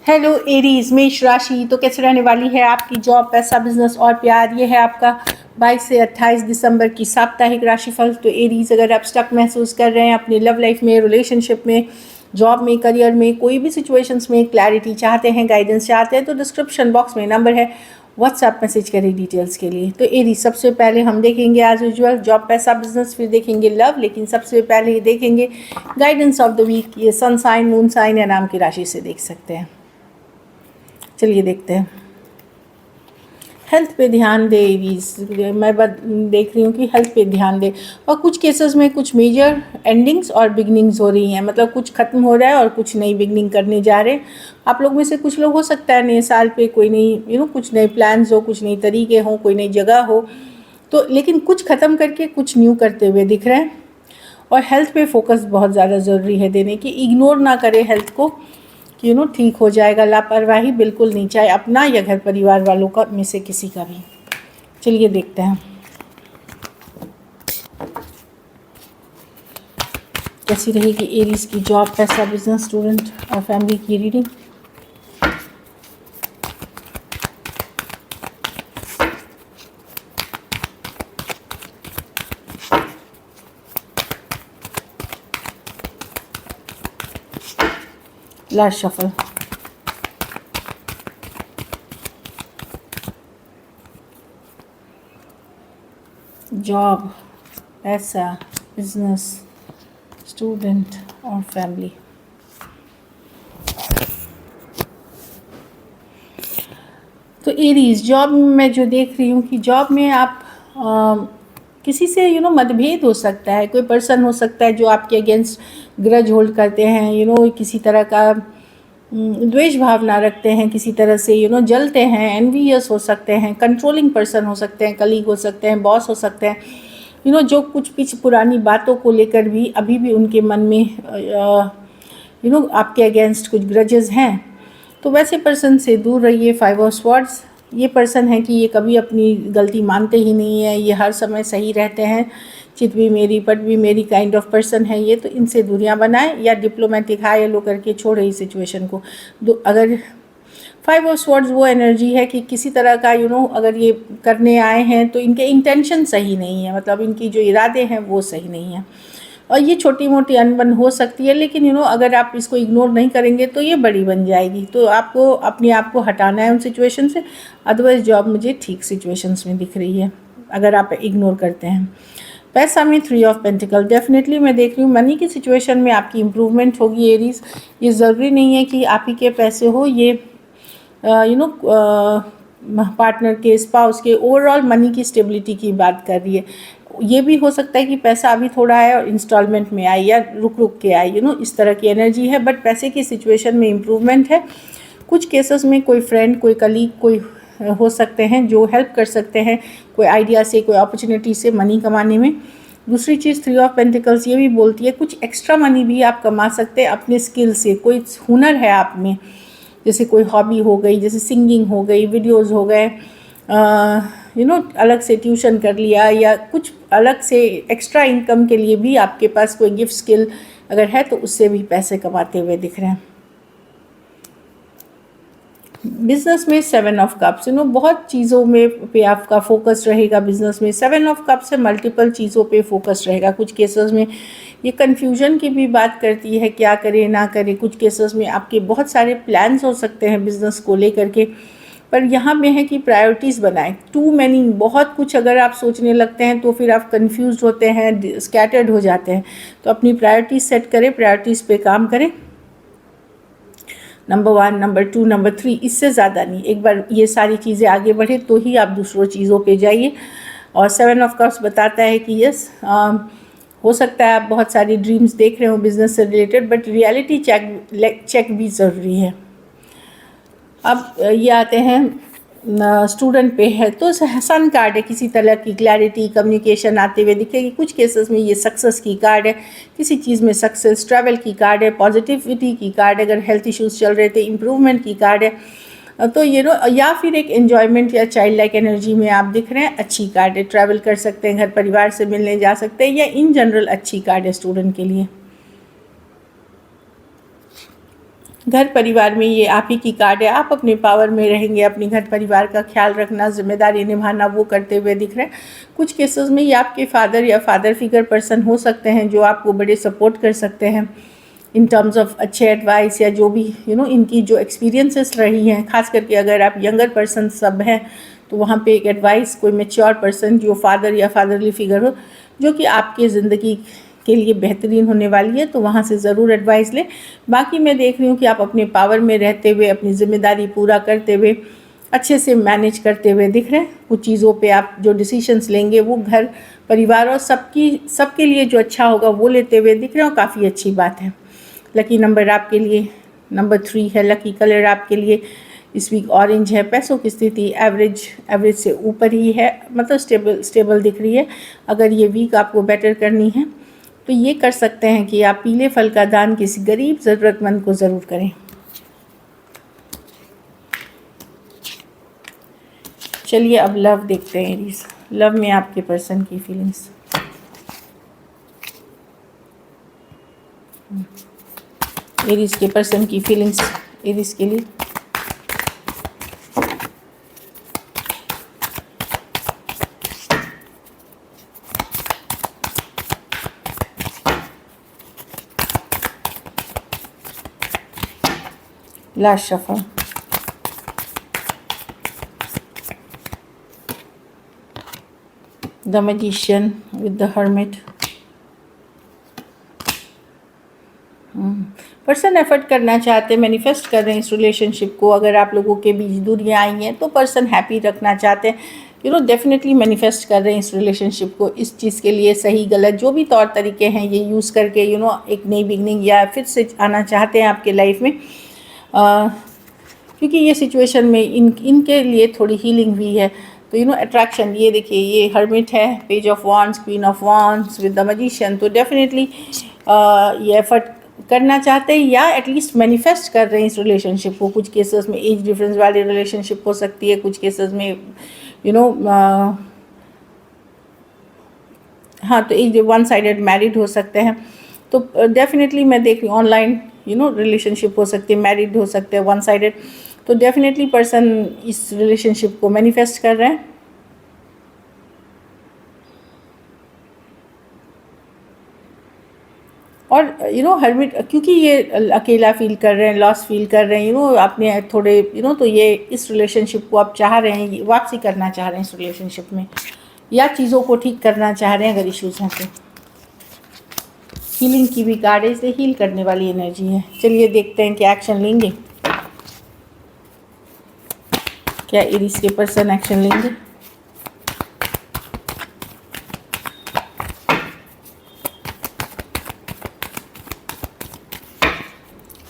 Hello Aries, मेष राशि। तो कैसे रहने वाली है आपकी जॉब, पैसा, बिजनेस और प्यार। ये है आपका 22 से 28 दिसंबर की साप्ताहिक राशिफल। तो एरीज, अगर आप स्टक महसूस कर रहे हैं अपनी लव लाइफ में, रिलेशनशिप में, जॉब में, करियर में, कोई भी सिचुएशंस में क्लैरिटी चाहते हैं, गाइडेंस चाहते हैं, तो डिस्क्रिप्शन बॉक्स में नंबर है, व्हाट्सएप मैसेज करें डिटेल्स के लिए। तो एरीज, सबसे पहले हम देखेंगे एज यूजुअल जॉब, पैसा, बिजनेस, फिर देखेंगे लव, लेकिन सबसे पहले देखेंगे गाइडेंस ऑफ द वीक। ये सन साइन, मून साइन या नाम की राशि से देख सकते हैं। चलिए देखते हैं। हेल्थ पे ध्यान दे एरीज, मैं देख रही हूँ कि हेल्थ पे ध्यान दे। और कुछ केसेस में कुछ मेजर एंडिंग्स और बिगनिंग्स हो रही हैं, मतलब कुछ खत्म हो रहा है और कुछ नई बिगनिंग करने जा रहे हैं। आप लोग में से कुछ लोग, हो सकता है नए साल पे कोई नई कुछ नए प्लान्स हो, कुछ नई तरीके हों, कोई नई जगह हो, तो लेकिन कुछ ख़त्म करके कुछ न्यू करते हुए दिख रहे हैं। और हेल्थ पे फोकस बहुत ज़्यादा ज़रूरी है देने की। इग्नोर ना करें हेल्थ को, ठीक हो जाएगा। लापरवाही बिल्कुल नहीं, चाहे अपना या घर परिवार वालों का में से किसी का भी। चलिए देखते हैं कैसी रहेगी एरीज की जॉब, पैसा, बिजनेस, स्टूडेंट और फैमिली की रीडिंग। Last shuffle. जॉब, पैसा, बिजनेस, स्टूडेंट और फैमिली। तो एरीज, जॉब में मैं जो देख रही हूँ कि जॉब में आप किसी से मतभेद हो सकता है। कोई पर्सन हो सकता है जो आपके अगेंस्ट ग्रज होल्ड करते हैं, किसी तरह का द्वेष भावना रखते हैं, किसी तरह से जलते हैं, एनवियस हो सकते हैं, कंट्रोलिंग पर्सन हो सकते हैं, कलीग हो सकते हैं, बॉस हो सकते हैं, जो कुछ पीछे पुरानी बातों को लेकर भी अभी भी उनके मन में आपके अगेंस्ट कुछ ग्रजेस हैं। तो वैसे पर्सन से दूर रहिए। 5 ऑफ स्वॉर्ड्स, ये पर्सन है कि ये कभी अपनी गलती मानते ही नहीं है, ये हर समय सही रहते हैं, चित भी मेरी पट भी मेरी काइंड ऑफ पर्सन है ये। तो इनसे दूरियां बनाएं या डिप्लोमेटिक हाई लो करके छोड़े इस सिचुएशन को। अगर 5 ऑफ स्वॉर्ड्स वो एनर्जी है कि किसी तरह का अगर ये करने आए हैं तो इनके इंटेंशन सही नहीं है, मतलब इनकी जो इरादे हैं वो सही नहीं है। और ये छोटी मोटी अनबन हो सकती है, लेकिन अगर आप इसको इग्नोर नहीं करेंगे तो ये बड़ी बन जाएगी। तो आपको अपने आप को हटाना है उन सिचुएशन से। अदरवाइज जॉब मुझे ठीक सिचुएशंस में दिख रही है अगर आप इग्नोर करते हैं। पैसा में 3 ऑफ पेंटिकल, डेफिनेटली मैं देख रही हूँ मनी की सिचुएशन में आपकी इम्प्रूवमेंट होगी एरीज। ये ज़रूरी नहीं है कि आप ही के पैसे हो, ये पार्टनर के, स्पाउस के, ओवरऑल मनी की स्टेबिलिटी की बात कर रही है। ये भी हो सकता है कि पैसा अभी थोड़ा है और इंस्टॉलमेंट में आए या रुक रुक के आए, इस तरह की एनर्जी है। बट पैसे की सिचुएशन में इम्प्रूवमेंट है। कुछ केसेस में कोई फ्रेंड, कोई कलीग, कोई हो सकते हैं जो हेल्प कर सकते हैं कोई आइडिया से, कोई अपॉर्चुनिटी से मनी कमाने में। दूसरी चीज़ 3 ऑफ पेंटिकल्स ये भी बोलती है कुछ एक्स्ट्रा मनी भी आप कमा सकते हैं अपने स्किल से। कोई हुनर है आप में, जैसे कोई हॉबी हो गई, जैसे सिंगिंग हो गई, वीडियोस हो गए, अलग से ट्यूशन कर लिया, या कुछ अलग से एक्स्ट्रा इनकम के लिए भी आपके पास कोई गिफ्ट स्किल अगर है तो उससे भी पैसे कमाते हुए दिख रहे हैं। बिजनेस में 7 ऑफ कप्स, बहुत चीज़ों में पे आपका फोकस रहेगा। बिजनेस में 7 ऑफ कप्स से मल्टीपल चीज़ों पे फोकस रहेगा। कुछ केसेस में ये कन्फ्यूजन की भी बात करती है, क्या करें ना करें। कुछ केसेस में आपके बहुत सारे प्लान्स हो सकते हैं बिजनेस को लेकर के, पर यहाँ में है कि प्रायोरिटीज़ बनाएं। टू मैनी, बहुत कुछ अगर आप सोचने लगते हैं तो फिर आप कंफ्यूज होते हैं, स्कैटर्ड हो जाते हैं। तो अपनी प्रायोरिटीज़ सेट करें, प्रायोरिटीज़ पे काम करें। नंबर 1, नंबर 2, नंबर 3, इससे ज़्यादा नहीं। एक बार ये सारी चीज़ें आगे बढ़े तो ही आप दूसरों चीज़ों पे जाइए। और 7 ऑफ कप्स बताता है कि यस, हो सकता है आप बहुत सारी ड्रीम्स देख रहे हो बिजनेस से रिलेटेड, बट रियलिटी चेक भी ज़रूरी है। अब ये आते हैं स्टूडेंट पे है तो सन कार्ड है, किसी तरह की क्लैरिटी, कम्युनिकेशन आते हुए दिखेगी। कुछ केसेस में ये सक्सेस की कार्ड है, किसी चीज़ में सक्सेस, ट्रैवल की कार्ड है, पॉजिटिविटी की कार्ड है। अगर हेल्थ इश्यूज चल रहे थे, इम्प्रूवमेंट की कार्ड है। तो या फिर एक एन्जॉयमेंट या चाइल्ड लाइक एनर्जी में आप दिख रहे हैं, अच्छी कार्ड है। ट्रैवल कर सकते हैं, घर परिवार से मिलने जा सकते हैं, या इन जनरल अच्छी कार्ड है स्टूडेंट के लिए। घर परिवार में ये आप ही की कार्ड है, आप अपने पावर में रहेंगे, अपनी घर परिवार का ख्याल रखना, जिम्मेदारी निभाना, वो करते हुए दिख रहे हैं। कुछ केसेस में ये आपके फादर या फादर फिगर पर्सन हो सकते हैं जो आपको बड़े सपोर्ट कर सकते हैं इन टर्म्स ऑफ अच्छे एडवाइस, या जो भी इनकी जो एक्सपीरियंसेस रही हैं। खास करके अगर आप यंगर पर्सन सब हैं तो वहाँ पे एक एडवाइस, कोई मैच्योर पर्सन जो फादर या फादरली फिगर हो, जो कि आपकी ज़िंदगी के लिए बेहतरीन होने वाली है, तो वहाँ से ज़रूर एडवाइस लें। बाकी मैं देख रही हूँ कि आप अपने पावर में रहते हुए, अपनी ज़िम्मेदारी पूरा करते हुए, अच्छे से मैनेज करते हुए दिख रहे हैं। कुछ चीज़ों पे आप जो डिसीजंस लेंगे वो घर परिवार और सबके लिए जो अच्छा होगा वो लेते हुए दिख रहे हो, काफ़ी अच्छी बात है। लकी नंबर आपके लिए नंबर 3 है। लकी कलर आपके लिए इस वीक ऑरेंज है। पैसों की स्थिति एवरेज से ऊपर ही है, मतलब स्टेबल दिख रही है। अगर ये वीक आपको बेटर करनी है तो ये कर सकते हैं कि आप पीले फल का दान किसी गरीब ज़रूरतमंद को ज़रूर करें। चलिए अब लव देखते हैं एरीज। लव में आपके पर्सन की फीलिंग्स। एरीज के पर्सन की फीलिंग्स एरीज के लिए। Last shuffle. The magician with the hermit. Person effort करना चाहते हैं, मैनिफेस्ट कर रहे हैं इस रिलेशनशिप को। अगर आप लोगों के बीच दूरियां आई हैं तो पर्सन हैप्पी रखना चाहते हैं, डेफिनेटली मैनिफेस्ट कर रहे हैं इस रिलेशनशिप को। इस चीज़ के लिए सही गलत जो भी तौर तरीके हैं ये यूज़ करके एक नई बिगनिंग या फिर से आना चाहते हैं आपके लाइफ में। क्योंकि ये सिचुएशन में इनके लिए थोड़ी हीलिंग भी है। तो अट्रैक्शन, ये देखिए ये हर्मिट है, page of wands, queen of wands with the magician. तो डेफिनेटली ये एफर्ट करना चाहते हैं या एटलीस्ट मैनिफेस्ट कर रहे हैं इस रिलेशनशिप को। कुछ केसेस में एज डिफरेंस वाली रिलेशनशिप हो सकती है, कुछ केसेस में हाँ तो एक वन साइडेड मैरिड हो सकते हैं। तो डेफिनेटली मैं देख रही हूँ ऑनलाइन रिलेशनशिप हो सकती है, मैरिड हो सकते हैं, वन साइडेड। तो डेफिनेटली पर्सन इस रिलेशनशिप को मैनिफेस्ट कर रहे हैं। और हर्मिट, क्योंकि ये अकेला फील कर रहे हैं, लॉस फील कर रहे हैं, अपने थोड़े तो ये इस रिलेशनशिप को आप चाह रहे हैं, वापसी करना चाह रहे हैं इस रिलेशनशिप में, या चीज़ों को ठीक करना चाह रहे हैं अगर इश्यूज हैं तो। हीलिंग की भी कार्ड है, इसलिए हील करने वाली एनर्जी है। चलिए देखते हैं क्या एक्शन लेंगे, क्या एरीज के पर्सन एक्शन लेंगे।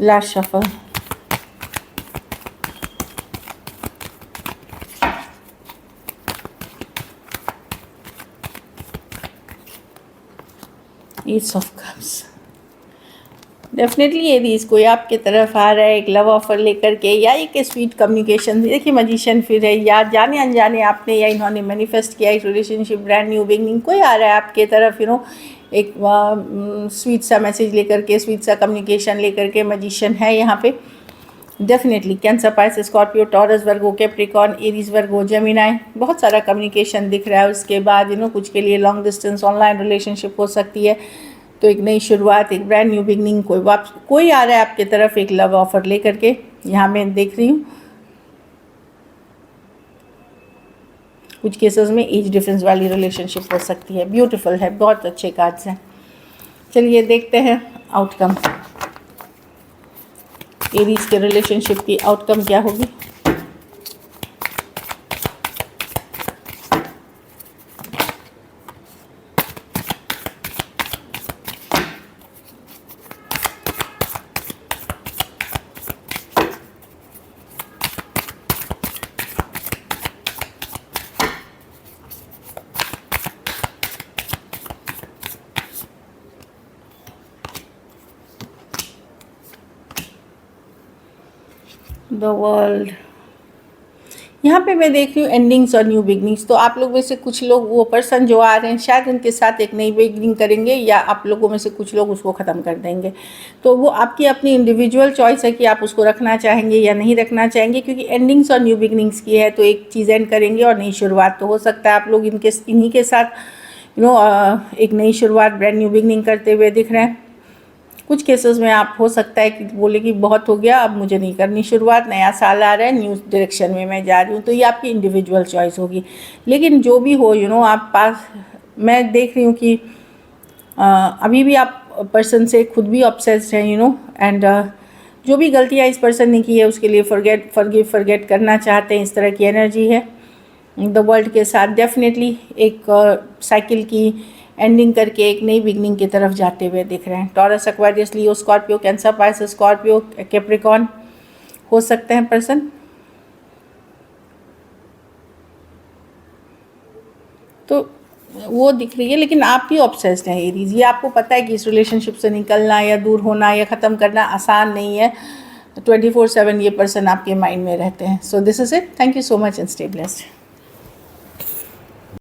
Last shuffle. S of cups. Definitely Aries कोई आपके तरफ आ रहा है एक लव ऑफर लेकर के, या एक स्वीट कम्युनिकेशन। देखिए मैजिशियन फिर है, या जाने अनजाने आपने या इन्होंने मैनिफेस्ट किया एक रिलेशनशिप, ब्रांड न्यू बिगनिंग, कोई आ रहा है आपके तरफ एक स्वीट सा मैसेज लेकर के, स्वीट सा कम्युनिकेशन लेकर के। मैजिशियन है यहाँ पे definitely. Cancer, Pisces, Scorpio, Taurus, Virgo, Capricorn, Aries, Virgo, Gemini, बहुत सारा कम्युनिकेशन दिख रहा है। उसके बाद कुछ के लिए लॉन्ग डिस्टेंस ऑनलाइन रिलेशनशिप हो सकती है। तो एक नई शुरुआत, एक ब्रांड न्यू बिगनिंग, कोई आ रहा है आपके तरफ एक लव ऑफर लेकर के। यहाँ मैं देख रही हूँ कुछ केसेस में एज डिफरेंस वाली रिलेशनशिप हो सकती है। ब्यूटीफुल है, बहुत अच्छे कार्ड्स हैं। चलिए देखते हैं आउटकम, एरीज के रिलेशनशिप की आउटकम क्या होगी। The world. यहाँ पे मैं देख रही हूँ एंडिंग्स और न्यू बिगनिंग्स। तो आप लोग में से कुछ लोग, वो पर्सन जो आ रहे हैं, शायद उनके साथ एक नई बिगनिंग करेंगे, या आप लोगों में से कुछ लोग उसको ख़त्म कर देंगे। तो वो आपकी अपनी इंडिविजुअल चॉइस है कि आप उसको रखना चाहेंगे या नहीं रखना चाहेंगे, क्योंकि एंडिंग्स और न्यू बिगनिंग्स की है। तो एक चीज़ एंड करेंगे और नई शुरुआत। तो हो सकता है आप लोग इन्हीं के साथ एक नई शुरुआत, ब्रांड न्यू बिगनिंग करते हुए दिख रहे हैं। कुछ केसेस में आप हो सकता है कि बोले कि बहुत हो गया, अब मुझे नहीं करनी शुरुआत, नया साल आ रहा है, न्यू डायरेक्शन में मैं जा रही हूँ। तो ये आपकी इंडिविजुअल चॉइस होगी। लेकिन जो भी हो, आप पास, मैं देख रही हूँ कि अभी भी आप पर्सन से खुद भी ऑब्सेस्ड हैं, एंड जो भी गलतियाँ इस पर्सन ने की है उसके लिए फॉरगेट करना चाहते हैं। इस तरह की एनर्जी है द वर्ल्ड के साथ। डेफिनेटली एक साइकिल की एंडिंग करके एक नई बिगनिंग की तरफ जाते हुए दिख रहे हैं। Taurus, Aquarius, Leo, Scorpio, Cancer, Pisces, Scorpio, Capricorn हो सकते हैं पर्सन। तो वो दिख रही है, लेकिन आप भी ऑब्सेस्ड हैं एरीज। ये आपको पता है कि इस रिलेशनशिप से निकलना या दूर होना या ख़त्म करना आसान नहीं है। 24/7 ये पर्सन आपके माइंड में रहते हैं। So this is it. Thank you so much and stay blessed.